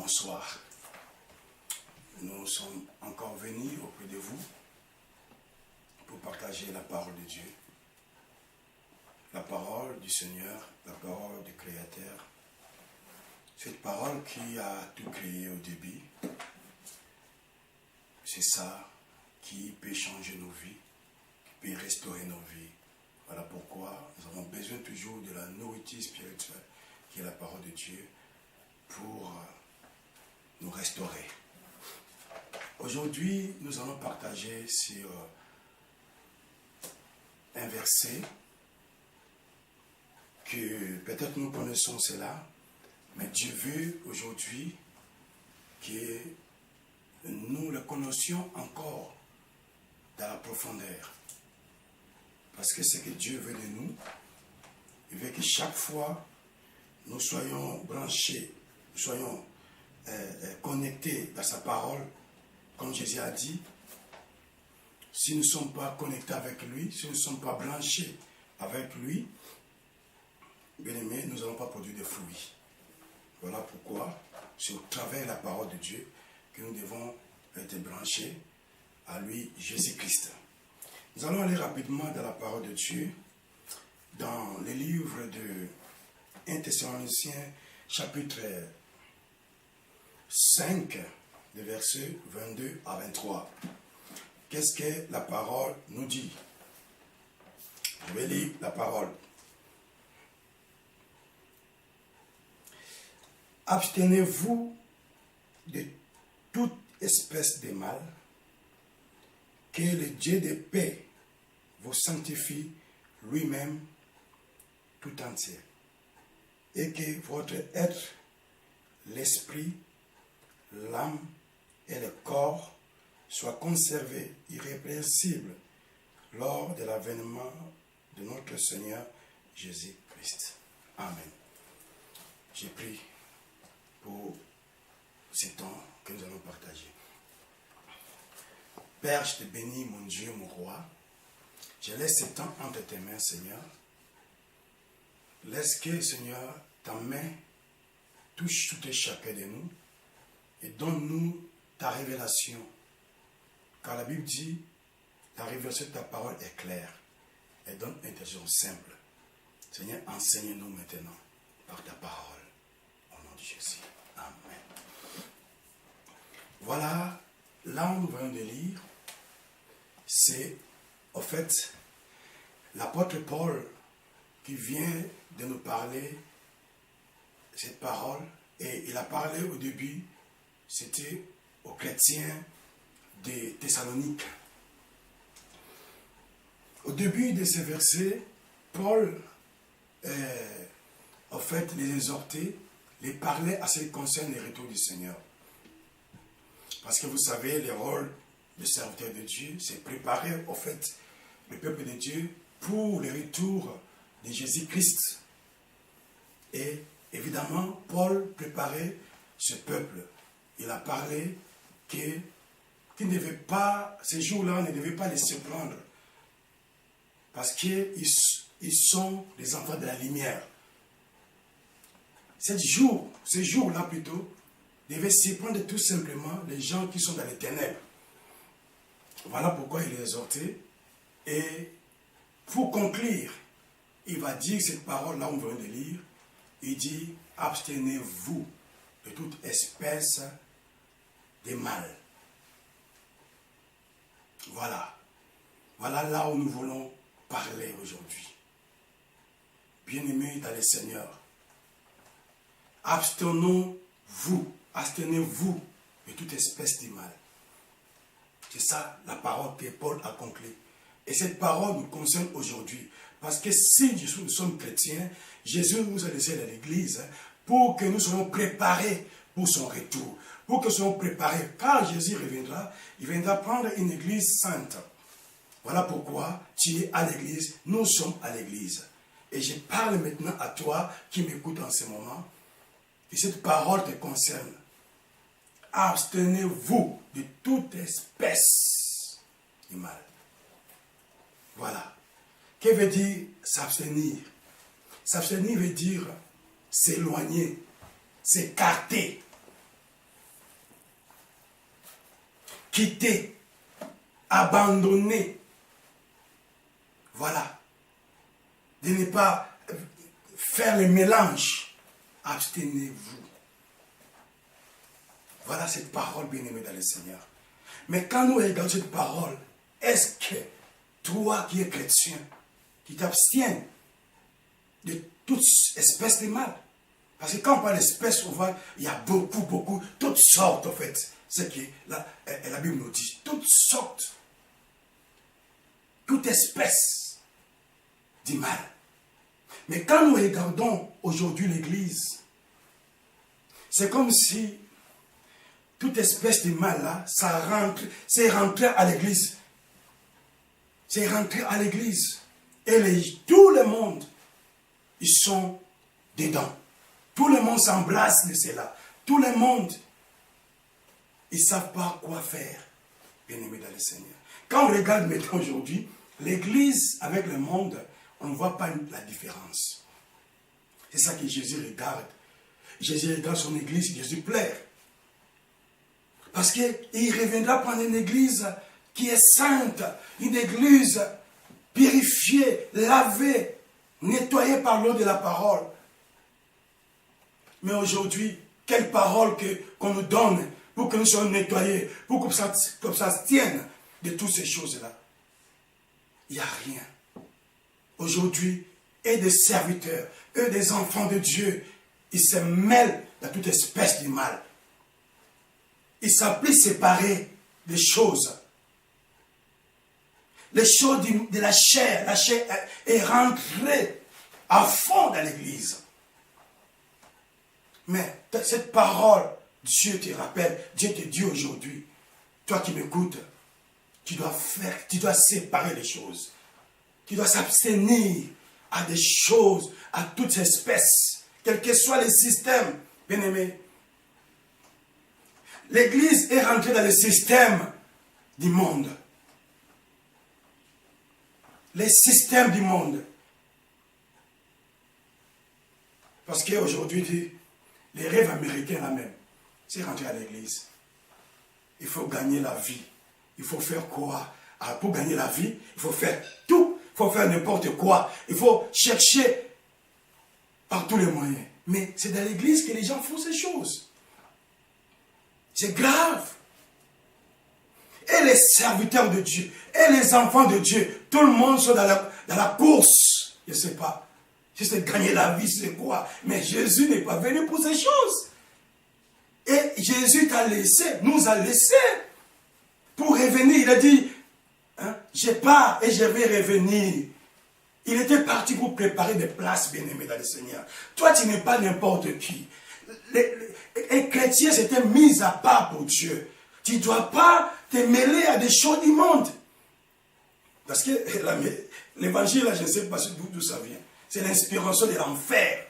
bonsoir. Nous sommes encore venus auprès de vous pour partager la parole de Dieu, la parole du Seigneur, la parole du Créateur. Cette parole qui a tout créé au début, c'est ça qui peut changer nos vies, qui peut restaurer nos vies. Voilà pourquoi nous avons besoin toujours de la nourriture spirituelle, qui est la parole de Dieu, pour nous restaurer. Aujourd'hui, nous allons partager sur un verset que peut-être nous connaissons cela, mais Dieu veut aujourd'hui que nous le connaissions encore dans la profondeur. Parce que ce que Dieu veut de nous, il veut que chaque fois nous soyons branchés, nous soyons connectés à sa parole, comme Jésus a dit. Si nous ne sommes pas connectés avec lui, si nous ne sommes pas branchés avec lui, bien aimé, nous n'allons pas produire de fruits. Voilà pourquoi c'est au travers de la parole de Dieu que nous devons être branchés à lui, Jésus-Christ. Nous allons aller rapidement dans la parole de Dieu, dans le livre de 1 Thessaloniciens, chapitre 5, les versets 22 à 23. Qu'est-ce que la parole nous dit? Je vais lire la parole. Abstenez-vous de toute espèce de mal, que le Dieu de paix vous sanctifie lui-même tout entier, et que votre être, l'esprit, l'âme et le corps soient conservés irrépréhensibles lors de l'avènement de notre Seigneur Jésus-Christ. Amen. J'ai pris pour ce temps que nous allons partager. Père, je te bénis, mon Dieu, mon roi. Je laisse ce temps entre tes mains, Seigneur. Laisse que, Seigneur, ta main touche tout et chacun de nous et donne-nous ta révélation. Car la Bible dit, la révélation de ta parole est claire et donne une intelligence simple. Seigneur, enseigne-nous maintenant par ta parole. Au nom de Jésus. Amen. Voilà, là où nous venons de lire, c'est en fait l'apôtre Paul qui vient de nous parler cette parole, et il a parlé au début, c'était aux chrétiens de Thessalonique. Au début de ces versets, Paul, en fait, les exhortait, les parlait à ce qui concerne le retour du Seigneur. Parce que vous savez, le rôle de serviteur de Dieu, c'est préparer, en fait, le peuple de Dieu pour le retour de Jésus-Christ. Et évidemment, Paul préparait ce peuple. Il a parlé qu'il ne devait pas, ces jours-là, ne devait pas les surprendre. Parce qu'ils sont les enfants de la lumière. Ces jours-là plutôt, devaient surprendre tout simplement les gens qui sont dans les ténèbres. Voilà pourquoi il est exhorté. Et pour conclure, il va dire cette parole-là, on vient de lire. Il dit, abstenez-vous de toute espèce de mal. Voilà. Voilà là où nous voulons parler aujourd'hui. Bien-aimés dans le Seigneur, abstenez-vous de toute espèce de mal. C'est ça la parole que Paul a conclue. Et cette parole nous concerne aujourd'hui. Parce que si nous sommes chrétiens, Jésus nous a laissé à l'église pour que nous soyons préparés pour son retour. Pour que nous soyons préparés. Quand Jésus reviendra, il viendra prendre une église sainte. Voilà pourquoi tu es à l'église, nous sommes à l'église. Et je parle maintenant à toi qui m'écoutes en ce moment. Et cette parole te concerne. Abstenez-vous de toute espèce de mal. Voilà. Que veut dire s'abstenir? S'abstenir veut dire s'éloigner, s'écarter. quitter, abandonner. Voilà. De ne pas faire le mélange. Abstenez-vous. Voilà cette parole bien-aimée dans le Seigneur. Mais quand nous regardons cette parole, est-ce que toi qui es chrétien, qui t'abstiens de toute espèce de mal? Parce que quand on parle d'espèces, on voit, il y a beaucoup, toutes sortes en fait. C'est ce que la Bible nous dit. Toutes sortes. Toute espèce du mal. Mais quand nous regardons aujourd'hui l'Église, c'est comme si toute espèce de mal là, c'est rentré à l'Église. C'est rentré à l'Église. Et tout le monde, ils sont dedans. Tout le monde s'embrasse de cela. Tout le monde, ils ne savent pas quoi faire, bien-aimés dans le Seigneur. Quand on regarde maintenant aujourd'hui, l'Église avec le monde, on ne voit pas la différence. C'est ça que Jésus regarde. Jésus regarde son Église, Jésus pleure. Parce qu'il reviendra prendre une Église qui est sainte, une Église purifiée, lavée, nettoyée par l'eau de la parole. Mais aujourd'hui, quelle parole qu'on nous donne pour que nous soyons nettoyés, pour que ça se tienne de toutes ces choses-là? Il n'y a rien. Aujourd'hui, et des serviteurs, et des enfants de Dieu, ils se mêlent dans toute espèce de mal. Ils s'appliquent séparer des choses. Les choses de la chair est rentrée à fond dans l'Église. Mais cette parole, Dieu te rappelle, Dieu te dit aujourd'hui, toi qui m'écoutes, tu dois séparer les choses. Tu dois s'abstenir à des choses, à toutes espèces, quel que soit le système, bien-aimé. L'Église est rentrée dans le système du monde. Les systèmes du monde. Parce qu'aujourd'hui, les rêves américains là même, c'est rentré à l'Église. Il faut gagner la vie. Il faut faire quoi? Alors pour gagner la vie, il faut faire tout. Il faut faire n'importe quoi. Il faut chercher par tous les moyens. Mais c'est dans l'Église que les gens font ces choses. C'est grave. Et les serviteurs de Dieu, et les enfants de Dieu, tout le monde sont dans la course. Je ne sais pas. Si c'est gagner la vie, c'est quoi? Mais Jésus n'est pas venu pour ces choses. Et Jésus t'a laissé, nous a laissé pour revenir. Il a dit, hein, je pars et je vais revenir. Il était parti pour préparer des places, bien-aimés dans le Seigneur. Toi, tu n'es pas n'importe qui. Les chrétiens s'étaient mis à part pour Dieu. Tu ne dois pas te mêler à des choses du monde. Parce que l'évangile, je ne sais pas d'où ça vient. C'est l'inspiration de l'enfer.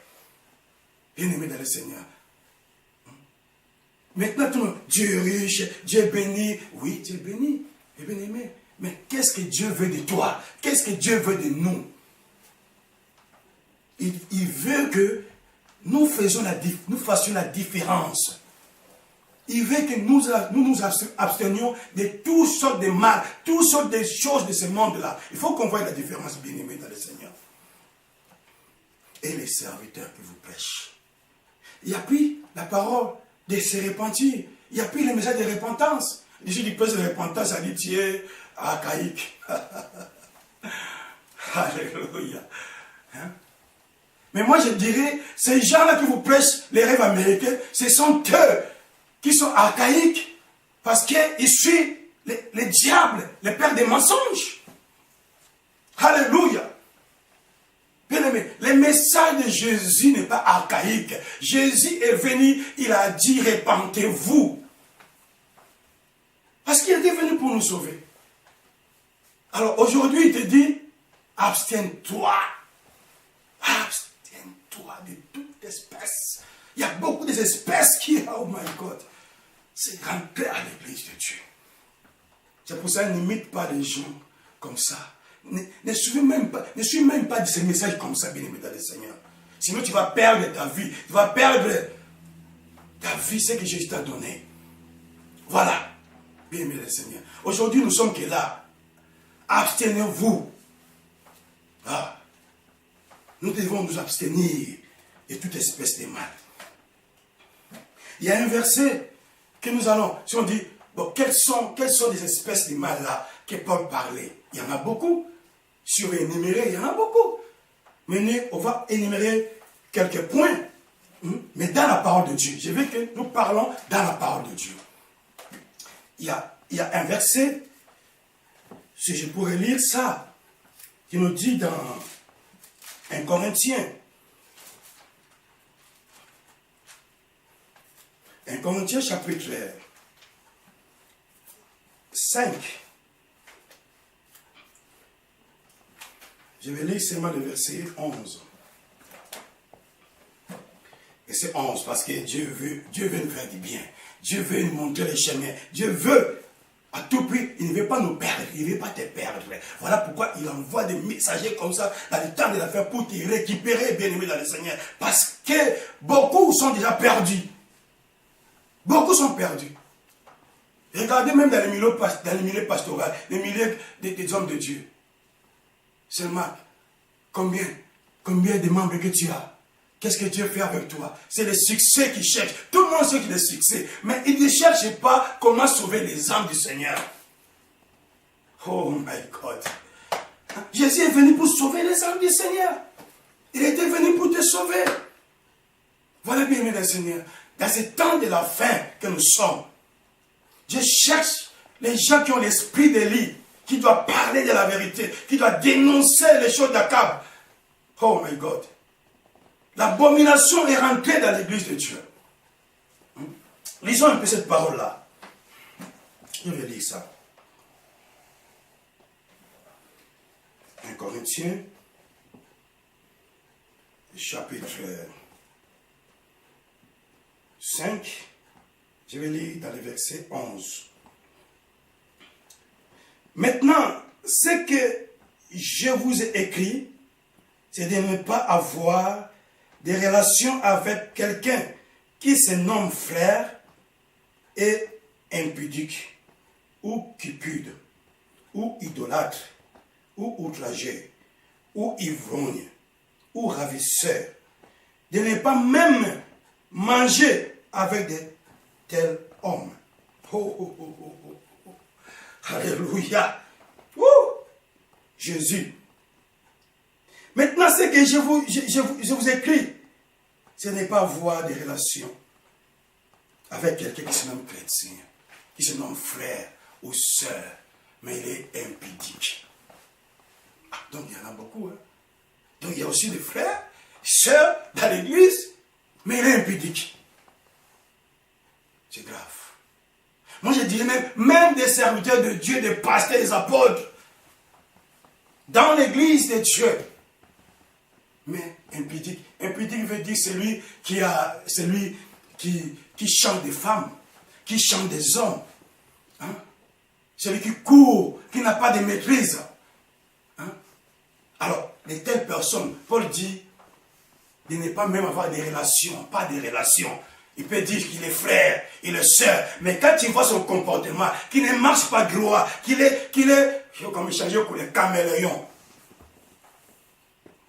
Bien-aimé dans le Seigneur. Maintenant, tout le monde, Dieu est riche, Dieu est béni. Oui, Dieu est béni, et bien-aimé. Mais qu'est-ce que Dieu veut de toi? Qu'est-ce que Dieu veut de nous? Il veut que nous fassions la différence. Il veut que nous nous abstenions de toutes sortes de mal, toutes sortes de choses de ce monde-là. Il faut qu'on voie la différence, bien-aimé dans le Seigneur. Et les serviteurs qui vous prêchent. Il n'y a plus la parole de se repentir. Il n'y a plus le message de repentance. Ici, du prêche de repentance, ça dit tu es archaïque. Alléluia. Hein? Mais moi, je dirais, ces gens-là qui vous prêchent les rêves américains, ce sont eux qui sont archaïques parce qu'ils suivent les diables, les pères des mensonges. Alléluia. Bien-aimé, le message de Jésus n'est pas archaïque. Jésus est venu, il a dit, repentez-vous. Parce qu'il est venu pour nous sauver. Alors aujourd'hui, il te dit, abstiens-toi. Abstiens-toi de toute espèce. Il y a beaucoup d'espèces qui, oh my God, c'est rentré à l'église de Dieu. C'est pour ça qu'il n'imite pas les gens comme ça. Ne suis même pas de ces messages comme ça, bien-aimé dans le Seigneur. Sinon, tu vas perdre ta vie. Tu vas perdre ta vie, ce que Jésus t'a donné. Voilà. Bien-aimés le Seigneur. Aujourd'hui, nous sommes que là. Abstenez-vous. Ah. Nous devons nous abstenir de toute espèce de mal. Il y a un verset que nous allons, si on dit, bon, quelles sont les espèces de mal là que Paul parlait? Il y en a beaucoup. Si on veut énumérer, il y en a beaucoup. Mais on va énumérer quelques points. Mais dans la parole de Dieu. Je veux que nous parlons dans la parole de Dieu. Il y a un verset, si je pourrais lire ça, qui nous dit dans 1 Corinthiens. 1 Corinthiens chapitre 5. Je vais lire seulement le verset 11. Verset 11, parce que Dieu veut nous faire du bien. Dieu veut nous montrer les chemins. Dieu veut, à tout prix, il ne veut pas nous perdre. Il ne veut pas te perdre. Voilà pourquoi il envoie des messagers comme ça dans le temps de la fin pour te récupérer, bien-aimé dans le Seigneur. Parce que beaucoup sont déjà perdus. Beaucoup sont perdus. Regardez même dans les milieux pastoraux, les milieux des hommes de Dieu. Seulement, combien de membres que tu as? Qu'est-ce que Dieu fait avec toi? C'est le succès qu'il cherche. Tout le monde sait qu'il y a le succès. Mais il ne cherche pas comment sauver les âmes du Seigneur. Oh my God. Jésus est venu pour sauver les âmes du Seigneur. Il était venu pour te sauver. Voilà, bien aimé le Seigneur. Dans ce temps de la fin que nous sommes, Dieu cherche les gens qui ont l'esprit d'Élie, qui doivent parler de la vérité, qui doivent dénoncer les choses d'Akab. Oh my God. L'abomination est rentrée dans l'église de Dieu. Lisons un peu cette parole-là. Je vais lire ça. 1 Corinthiens, chapitre 5. Je vais lire dans le verset 11. Maintenant, ce que je vous ai écrit, c'est de ne pas avoir des relations avec quelqu'un qui se nomme frère et impudique, ou cupide, ou idolâtre, ou outragé, ou ivrogne, ou ravisseur, de ne pas même manger avec de tels hommes. Oh, oh, oh, oh, oh, oh. Alléluia. Jésus. Maintenant, ce que je vous écris, ce n'est pas avoir des relations avec quelqu'un qui se nomme chrétien, qui se nomme frère ou sœur, mais il est impudique. Ah, donc il y en a beaucoup. Hein? Donc il y a aussi des frères, sœurs dans l'église, mais il est impudique. C'est grave. Moi je dirais même des serviteurs de Dieu, des pasteurs, des apôtres, dans l'église de Dieu. Mais impudique. Impudique veut dire celui qui chante des femmes, qui chante des hommes. Hein? Celui qui court, qui n'a pas de maîtrise. Hein? Alors, de telles personnes, Paul dit de ne pas même avoir des relations, pas des relations. Il peut dire qu'il est frère, il est sœur, mais quand tu vois son comportement, qu'il ne marche pas droit, qu'il est, comme changer pour les caméléons.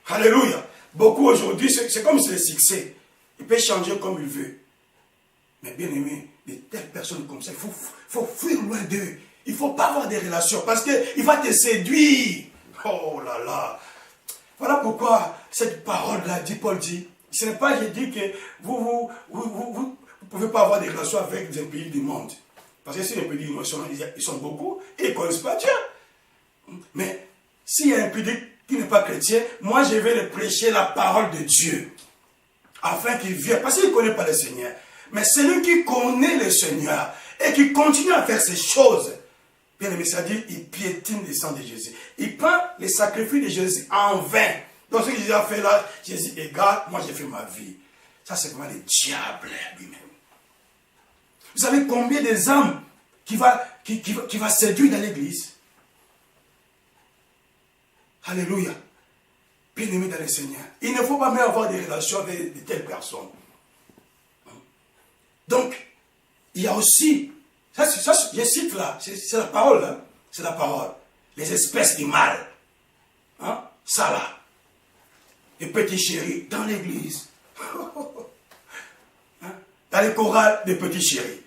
Alléluia. Beaucoup aujourd'hui, c'est comme c'est le succès. Il peut changer comme il veut. Mais bien aimé, de telles personnes comme ça, il faut fuir loin d'eux. Il ne faut pas avoir des relations parce qu'il va te séduire. Oh là là. Voilà pourquoi cette parole-là, Paul dit, ce n'est pas, je dis que vous ne pouvez pas avoir des relations avec des pays du monde. Parce que si les pays du monde ils sont beaucoup et ils ne connaissent pas Dieu. Mais s'il y a un pays qui n'est pas chrétien, moi je vais le prêcher la parole de Dieu. Afin qu'il vienne. Parce qu'il ne connaît pas le Seigneur. Mais celui qui connaît le Seigneur et qui continue à faire ces choses, bien aimé, c'est-à-dire il piétine le sang de Jésus. Il prend les sacrifices de Jésus en vain. Donc ce que Jésus a fait là, Jésus égale, moi j'ai fait ma vie. Ça c'est vraiment le diable lui-même. Vous savez combien des âmes qui va séduire dans l'église? Alléluia. Bien-aimé dans le Seigneur. Il ne faut pas même avoir des relations avec de telles personnes. Donc, il y a aussi je cite là, c'est la parole, hein? C'est la parole. Les espèces du mal. Hein? Ça là. Les petits chéris dans l'église. Hein? Dans les chorales, des petits chéris.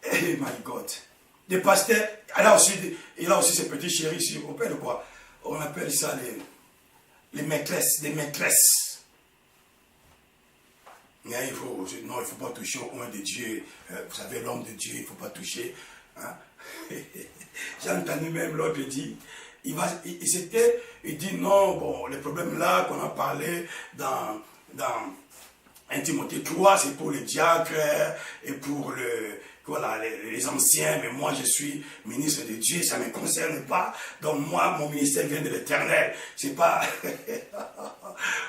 Eh my God. Des pasteurs, il a aussi ces petits chéris ici. On appelle quoi? On appelle ça les maîtresses, des maîtresses. Mais non, il ne faut pas toucher au oint de Dieu. Vous savez, l'homme de Dieu, il ne faut pas toucher. Hein? J'ai entendu même l'autre dire, il dit non, bon, les problèmes là qu'on a parlé dans 1 Timothée 3, c'est pour les diacres et pour voilà, les anciens, mais moi je suis ministre de Dieu, ça ne me concerne pas. Donc moi, mon ministère vient de l'Éternel. C'est pas...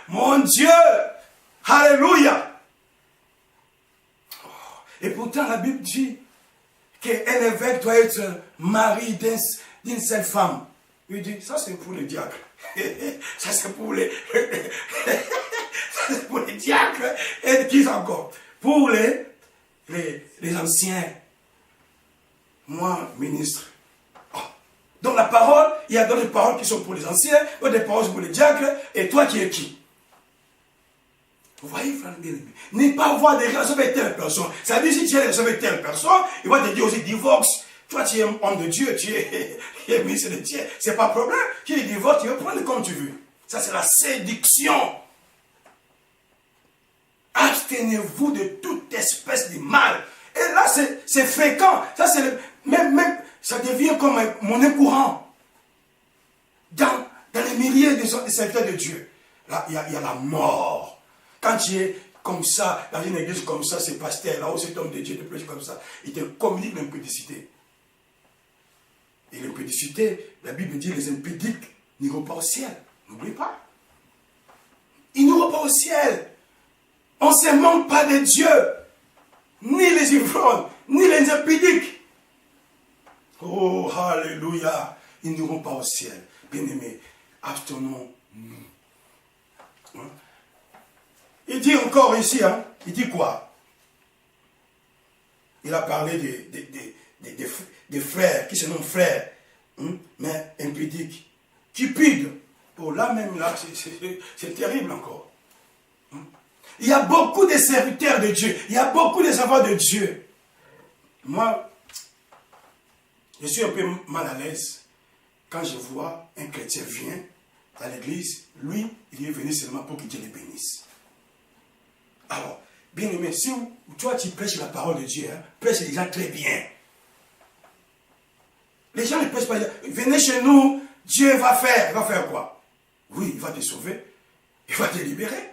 Mon Dieu! Alléluia! Et pourtant la Bible dit qu'un évêque doit être mari d'une seule femme. Il dit, ça c'est pour les diacres. Ça c'est pour les... ça c'est pour les diacres. Et qui encore? Pour les anciens. Moi, ministre. Oh. Donc la parole, il y a d'autres paroles qui sont pour les anciens, d'autres paroles pour les diacres, et toi qui es qui? Vous voyez, frère bien-aimé, ne pas avoir des relations avec telle personne. Ça veut dire si tu as des relations avec telle personne, il va te dire aussi divorce. Toi, tu es un homme de Dieu, tu es ministre de Dieu. C'est pas un problème. Tu es divorce, tu veux prendre comme tu veux. Ça, c'est la séduction. Abstenez-vous de toute espèce de mal. Et là, c'est fréquent. Ça, c'est même, ça devient comme un monnaie courante. Dans les milliers de serviteurs de Dieu. Là, il y a la mort. Quand tu es comme ça, dans une église comme ça, c'est pasteur, là-haut, cet homme de Dieu te prêche comme ça, il te communique l'impudicité. Et l'impudicité, la Bible dit, les impudiques n'iront pas au ciel. N'oublie pas. Ils n'iront pas au ciel. On ne se manque pas de Dieu. Ni les ivrognes, ni les impudiques. Oh, alléluia. Ils n'iront pas au ciel. Bien-aimés, abstenons-nous. Hein? Il dit encore ici, hein, il dit quoi? Il a parlé des frères, qui se nomment frères, hein, mais impudiques, cupides. Oh, là même, là, c'est terrible encore. Hein? Il y a beaucoup de serviteurs de Dieu, il y a beaucoup de savoirs de Dieu. Moi, je suis un peu mal à l'aise quand je vois un chrétien vient à l'église, lui, il est venu seulement pour que Dieu le bénisse. Alors, bien aimé, si toi tu prêches la parole de Dieu, hein, prêche les gens très bien. Les gens ne prêchent pas, venez chez nous, Dieu va faire quoi? Oui, il va te sauver, il va te libérer.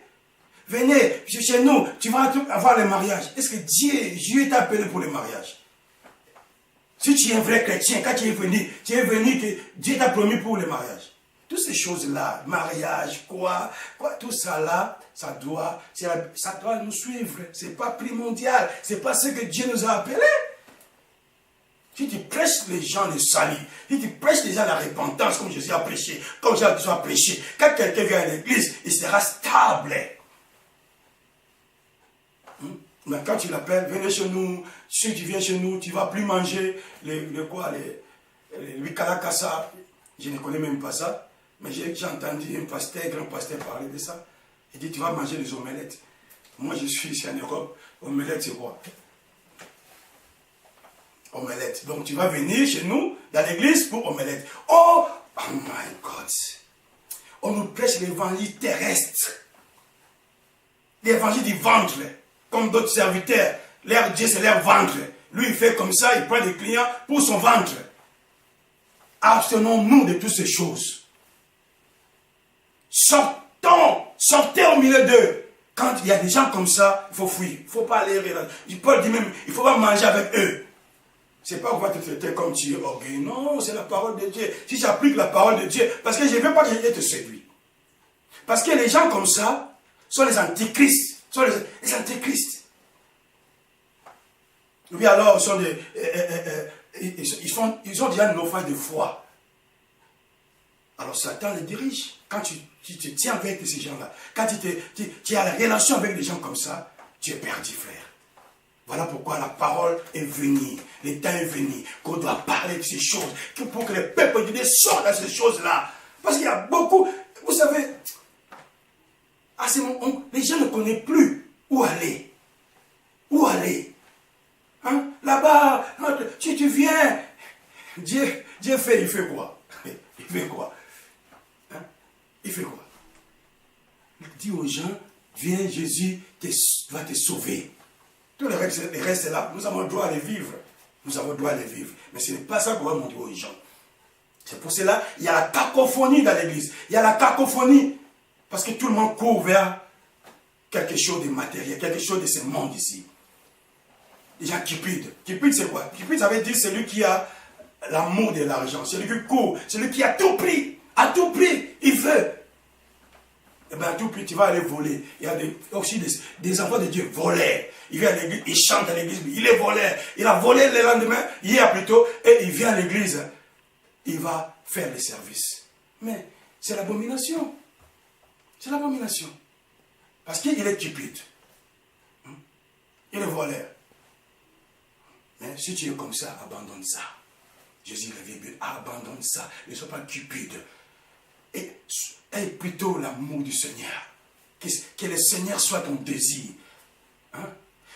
Venez chez nous, tu vas avoir le mariage. Est-ce que Dieu t'a appelé pour le mariage? Si tu es un vrai chrétien, quand tu es venu que Dieu t'a promis pour le mariage. Toutes ces choses-là, mariage, quoi, tout ça là, ça doit nous suivre. Ce n'est pas primordial. Ce n'est pas ce que Dieu nous a appelés. Si tu prêches les gens le salut, si tu prêches les gens la repentance, comme Jésus a prêché, comme Jésus a prêché, quand quelqu'un vient à l'église, il sera stable. Mais quand tu l'appelles, venez chez nous, si tu viens chez nous, tu ne vas plus manger les kalakasa. Je ne connais même pas ça. Mais j'ai entendu un grand pasteur parler de ça. Il dit, tu vas manger des omelettes. Moi, je suis ici en Europe. Omelette, c'est quoi? Omelette. Donc, tu vas venir chez nous, dans l'église, pour omelette. Oh my God. On nous prêche l'évangile terrestre. L'évangile du ventre. Comme d'autres serviteurs. Leur Dieu, c'est leur ventre. Lui, il fait comme ça, il prend des clients pour son ventre. Abstenons-nous de toutes ces choses. Sortez au milieu d'eux. Quand il y a des gens comme ça, il faut fuir. Il ne faut pas aller. Paul dit même, il ne faut pas manger avec eux. Ce n'est pas qu'on va te traiter comme tu es orgueilleux. Non, c'est la parole de Dieu. Si j'applique la parole de Dieu, parce que je ne veux pas que je te séduise. Parce que les gens comme ça sont les antichrists. Sont les antichrists. Oui, alors, ils ont déjà une offense de foi. Alors Satan les dirige. Quand tu te tiens avec ces gens-là, quand tu as la relation avec des gens comme ça, tu es perdu, frère. Voilà pourquoi la parole est venue. Le temps est venu qu'on doit parler de ces choses. Pour que les peuples de Dieu sortent de ces choses-là. Parce qu'il y a beaucoup... Vous savez, les gens ne connaissent plus où aller. Où aller. Hein? Là-bas, si tu viens, Dieu fait, il fait quoi? Il fait quoi? Hein? Il fait quoi? Il dit aux gens, viens, Jésus va te sauver. Tout le reste est là. Nous avons le droit à les vivre. Nous avons le droit à les vivre. Mais ce n'est pas ça qu'on va montrer aux gens. C'est pour cela il y a la cacophonie dans l'église. Il y a la cacophonie. Parce que tout le monde court vers quelque chose de matériel, quelque chose de ce monde ici. Les gens cupides. Cupide, c'est quoi? Cupide, ça veut dire celui qui a l'amour de l'argent. Celui qui court. Celui qui a tout pris. À tout prix. Il veut. Eh bien, à tout prix, tu vas aller voler. Il y a aussi des enfants de Dieu voleurs. Il vient à l'église, il chante à l'église, il est voleur. Il a volé le lendemain, hier plutôt, et il vient à l'église. Il va faire le service. Mais c'est l'abomination. C'est l'abomination. Parce qu'il est cupide. Il est voleur. Mais si tu es comme ça, abandonne ça. Jésus revient, abandonne ça. Ne sois pas cupide. Et aie plutôt l'amour du Seigneur. Que le Seigneur soit ton désir. Hein?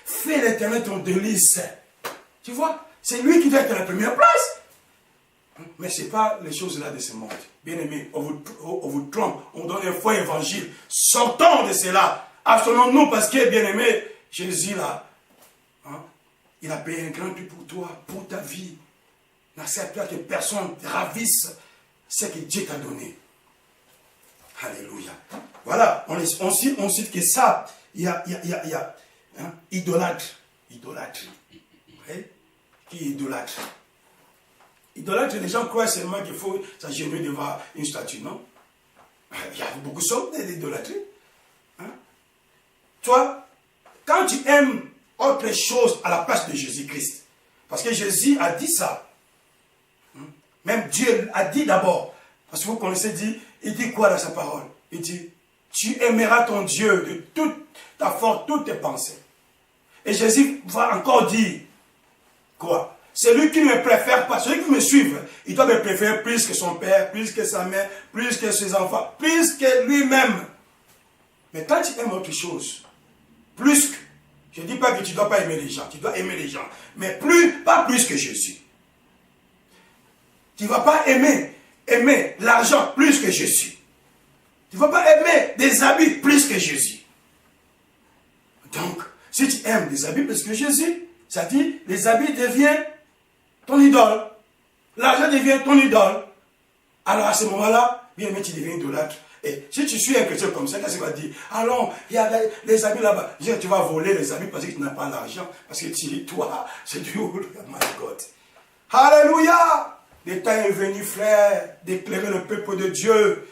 Fais l'Éternel ton délice. Tu vois, c'est lui qui doit être à la première place. Mais ce n'est pas les choses là de ce monde. Bien aimé, on vous trompe, on donne un faux évangile. Sortons de cela. Abstenons-nous parce que, bien aimé, Jésus là, hein, il a payé un grand prix pour toi, pour ta vie. N'accepte pas que personne ravisse ce que Dieu t'a donné. Alléluia. Voilà, on cite que ça, il y a hein, idolâtre. Idolâtrie. Okay? Qui est idolâtre? Idolâtre, les gens croient seulement qu'il faut s'agenouiller devant une statue, non? Il y a beaucoup de sortes d'idolâtrie. Hein? Toi, quand tu aimes autre chose à la place de Jésus-Christ, parce que Jésus a dit ça, même Dieu a dit d'abord, parce que vous connaissez, il dit quoi dans sa parole? Il dit, tu aimeras ton Dieu de toute ta force, toutes tes pensées. Et Jésus va encore dire, quoi? Celui qui ne me préfère pas, celui qui me suit, il doit me préférer plus que son père, plus que sa mère, plus que ses enfants, plus que lui-même. Mais quand tu aimes autre chose, plus que, je ne dis pas que tu ne dois pas aimer les gens, tu dois aimer les gens, mais pas plus que Jésus. Tu ne vas pas aimer l'argent plus que Jésus. Tu ne vas pas aimer des habits plus que Jésus. Donc, si tu aimes des habits plus que Jésus, ça dit, les habits deviennent ton idole. L'argent devient ton idole. Alors à ce moment-là, bien aimé, tu deviens idolâtre. Et si tu suis un chrétien comme ça, qu'est-ce qu'il va dire? Allons, il y a les habits là-bas. Tu vas voler les habits parce que tu n'as pas l'argent. Parce que toi, c'est du haut. My God. Alléluia! Le temps est venu, frère, d'éclairer le peuple de Dieu.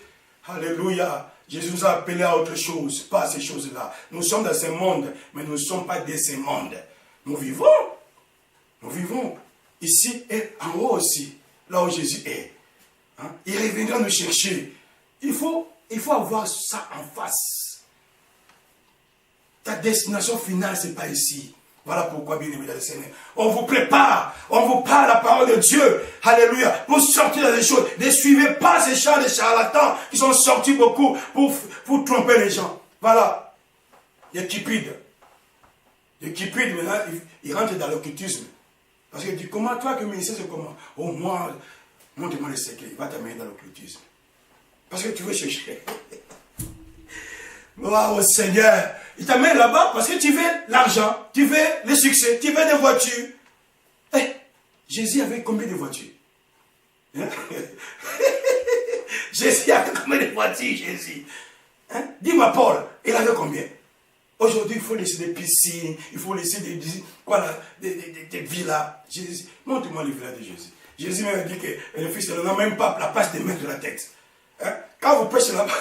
Alléluia. Jésus nous a appelés à autre chose, pas à ces choses-là. Nous sommes dans ce monde, mais nous ne sommes pas de ce monde. Nous vivons. Nous vivons. Ici et en haut aussi, là où Jésus est. Hein? Il reviendra nous chercher. Il faut avoir ça en face. Ta destination finale, ce n'est pas ici. Voilà pourquoi, bien aimé dans le Seigneur, on vous prépare, on vous parle la parole de Dieu. Alléluia. Pour sortir dans les choses. Ne suivez pas ces chants de charlatans qui sont sortis beaucoup pour tromper les gens. Voilà. Il y a Cupide. Le Cupide, maintenant, il rentre dans l'occultisme. Parce qu'il dit, comment toi que ministère, c'est comment? Oh, moi, montre-moi le secret. Il va t'amener dans l'occultisme. Parce que tu veux chercher. Wow, Seigneur. Il t'amène là-bas parce que tu veux l'argent, tu veux le succès, tu veux des voitures. Hey, Jésus avait combien de voitures? Hein? Jésus avait combien de voitures, Jésus? Hein? Dis-moi, Paul, il avait combien? Aujourd'hui, il faut laisser des piscines, il faut laisser des villas. Montre-moi les villas de Jésus. Jésus m'a dit que le Fils n'a même pas la place de mettre la tête. Hein? Quand vous prêchez là-bas,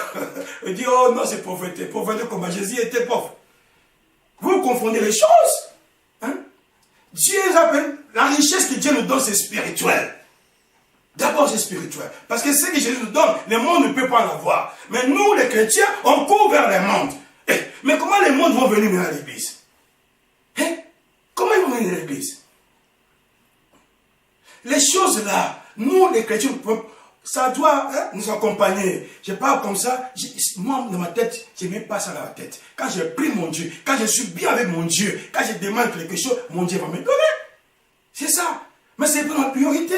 il dit, oh non, c'est pauvreté. Pauvreté comment Jésus était pauvre. Vous confondez les choses. Hein? Dieu appelle, la richesse que Dieu nous donne, c'est spirituel. D'abord, c'est spirituel. Parce que ce que Jésus nous donne, le monde ne peut pas l'avoir. Mais nous, les chrétiens, on court vers le monde. Mais comment les mondes vont venir à l'église? Hein? Comment ils on est l'église. Les choses là, nous les chrétiens, ça doit nous accompagner. Je parle comme ça, moi dans ma tête, je ne mets pas ça dans la tête. Quand je prie mon Dieu, quand je suis bien avec mon Dieu, quand je demande quelque chose, mon Dieu va me donner. C'est ça. Mais c'est pas ma priorité.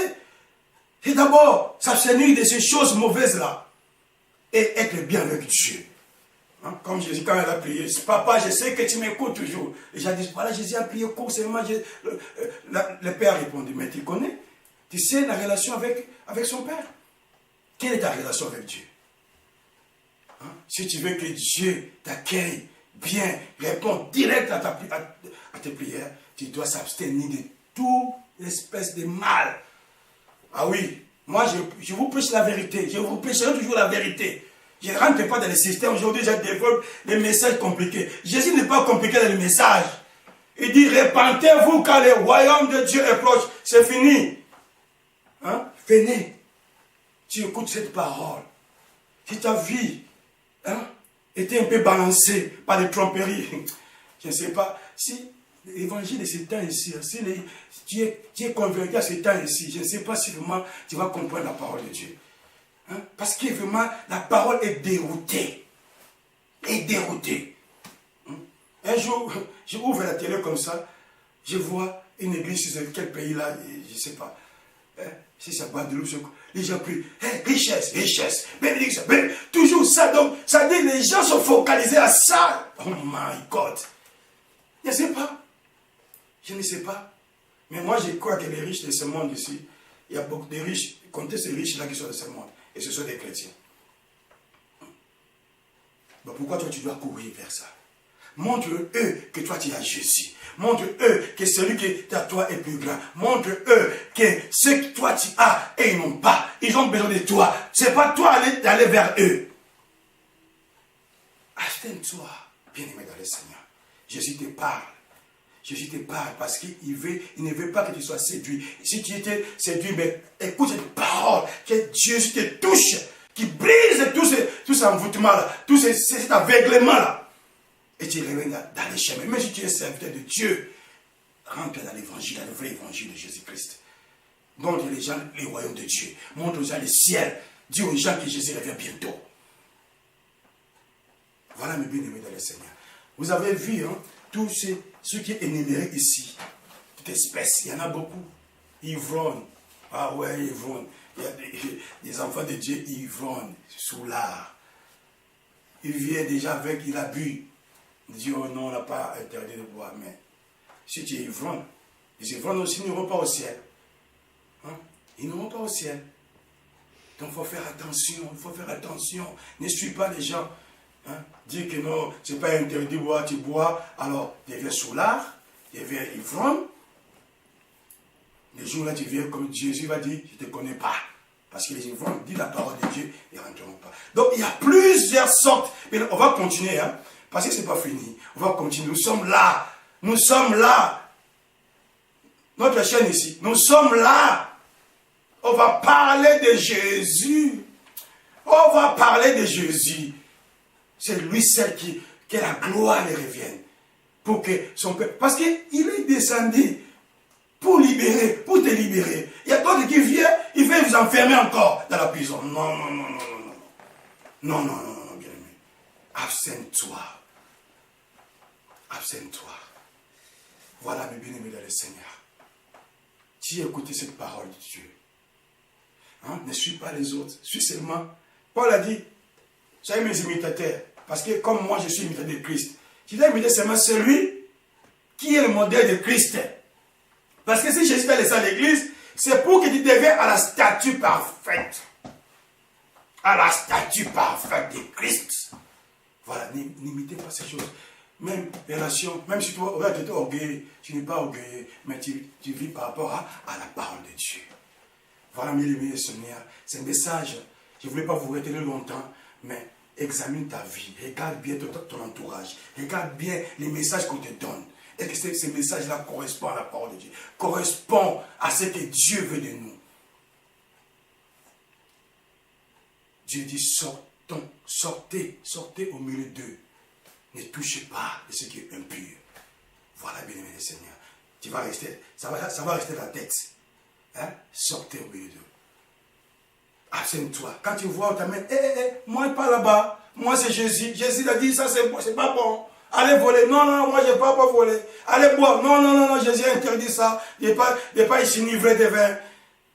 Et d'abord, s'abstenir de ces choses mauvaises là. Et être bien avec Dieu. Hein? Comme Jésus, quand elle a prié, papa, je sais que tu m'écoutes toujours. Et j'ai dit, voilà, Jésus a prié court, seulement le Père a répondu, mais tu connais, tu sais la relation avec son Père. Quelle est ta relation avec Dieu? Hein? Si tu veux que Dieu t'accueille bien, réponde direct à tes prières, tu dois s'abstenir de toute espèce de mal. Ah oui, moi je vous prêche la vérité, je vous prêcherai toujours la vérité. Je ne rentre pas dans le système. Aujourd'hui, je développe des messages compliqués. Jésus n'est pas compliqué dans le message. Il dit, répentez-vous car le royaume de Dieu est proche. C'est fini. Hein? Venez. Tu écoutes cette parole. Si ta vie était un peu balancée par les tromperies, je ne sais pas, si l'évangile de ce temps ici, si tu es converti à ce temps ici, je ne sais pas si vraiment tu vas comprendre la parole de Dieu. Hein? Parce que vraiment, la parole est déroutée. Un jour, je ouvre la télé comme ça, je vois une église dans quel pays là, je ne sais pas. Si c'est Guadeloupe, les gens prient, richesse, bénédiction, toujours ça. Donc, ça dit les gens sont focalisés à ça. Oh my God. Je ne sais pas. Mais moi, je crois que les riches de ce monde ici, il y a beaucoup de riches, comptez ces riches-là qui sont de ce monde. Et ce sont des chrétiens. Mais pourquoi toi tu dois courir vers ça? Montre-eux que toi tu as Jésus. Montre-eux que celui qui est à toi est plus grand. Montre-eux que ce que toi tu as et ils n'ont pas. Ils ont besoin de toi. Ce n'est pas toi d'aller vers eux. Abstiens-toi, bien-aimé dans le Seigneur. Jésus te parle. Jésus te parle parce qu'il ne veut pas que tu sois séduit. Si tu étais séduit, mais écoute cette parole, que Jésus te touche, qui brise tout cet envoûtement-là, tout cet aveuglement-là. Et tu reviens dans les chemins. Même si tu es serviteur de Dieu, rentre dans l'évangile, dans le vrai évangile de Jésus-Christ. Montre les gens le royaume de Dieu. Montre aux gens le ciel. Dis aux gens que Jésus revient bientôt. Voilà mes bien-aimés dans le Seigneur. Vous avez vu, tous ceux qui est énuméré ici, toute espèce, il y en a beaucoup. Ivrognes. Ah ouais, ivrognes. Il y a des enfants de Dieu ivrognes, soûlards. Il vient déjà avec, il a bu. Il dit, oh non, on n'a pas interdit de boire. Mais si tu es ivrogne, les ivrognes aussi n'iront pas au ciel. Ils n'iront pas au ciel. Donc il faut faire attention. Ne suis pas les gens. Dire que non, ce n'est pas interdit de boire, tu bois, alors tu deviens soûlard, tu deviens ivrogne. Les jours là, tu viens comme Jésus va dire, je ne te connais pas. Parce que les ivrognes disent la parole de Dieu, ils ne rentreront pas. Donc il y a plusieurs sortes. Mais on va continuer, parce que ce n'est pas fini. On va continuer. Nous sommes là. Notre chaîne ici, nous sommes là. On va parler de Jésus. C'est lui seul que la gloire lui revienne. Pour que son peuple. Parce qu'il est descendu pour te libérer. Il y a d'autres qui viennent, il veut vous enfermer encore dans la prison. Non, bien aimé. Abstiens-toi. Voilà mes bien-aimés dans le Seigneur. Tu as écouté cette parole de Dieu. Ne suis pas les autres. Suis seulement. Paul a dit, soyez mes imitateurs. Parce que comme moi je suis imitateur de Christ, je dois imiter seulement celui qui est le modèle de Christ. Parce que si Jésus t'a laissé à l'église, c'est pour que tu deviennes à la statue parfaite. À la statue parfaite de Christ. Voilà, n'imitez pas ces choses. Même relation, même si tu es orgueilleux, tu n'es pas orgueilleux, mais tu vis par rapport à la parole de Dieu. Voilà, mes amis, Seigneur, c'est un message. Je ne voulais pas vous retenir longtemps, mais examine ta vie, regarde bien ton entourage, regarde bien les messages qu'on te donne. Est-ce que ces messages-là correspondent à la parole de Dieu, correspondent à ce que Dieu veut de nous. Dieu dit, sortez au milieu d'eux. Ne touchez pas de ce qui est impur. Voilà, bien-aimé Seigneur. tu vas rester, ça va rester ta tête. Hein? Sortez au milieu d'eux. Abstiens-toi. Quand tu vois, on t'amène, moi pas là-bas. Moi c'est Jésus. Jésus a dit ça, c'est pas bon. Allez voler. Non, non, moi je ne pas voler. Allez boire. Non, non, non, non, Jésus interdit ça. Il n'est pas ici livré de vin.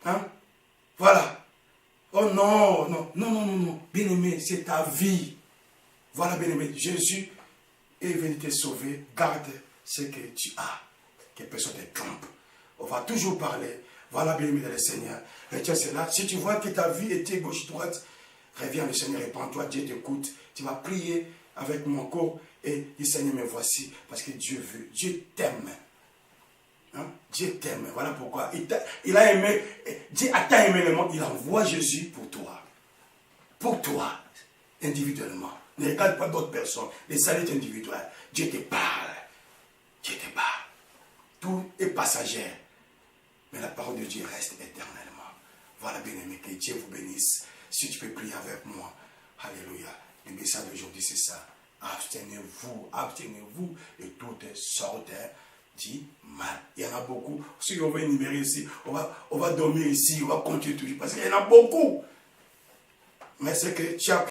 Hein? Voilà. Oh non, non, non, non, non, non. Bien-aimé, c'est ta vie. Voilà, bien-aimé. Jésus est venu te sauver. Garde ce que tu as. Que personne ne te trompe. On va toujours parler. Voilà, bien-aimé dans le Seigneur. Retiens cela. Si tu vois que ta vie était gauche-droite, reviens le Seigneur, répands-toi, Dieu t'écoute. Tu vas prier avec mon corps et dis Seigneur, me voici. Parce que Dieu veut, Dieu t'aime. Hein? Dieu t'aime. Voilà pourquoi. Il a aimé, Dieu a tant aimé le monde, il envoie Jésus pour toi. Pour toi, individuellement. Ne regarde pas d'autres personnes. Le salut est individuel. Dieu te parle. Dieu te parle. Tout est passager. Mais la parole de Dieu reste éternellement. Voilà, bien-aimé, que Dieu vous bénisse. Si tu peux prier avec moi. Alléluia. Le message d'aujourd'hui, c'est ça. Abstenez-vous de toutes sortes du mal. Il y en a beaucoup. Si on va énumérer ici, on va dormir ici, on va continuer toujours. Parce qu'il y en a beaucoup. Mais c'est que tu as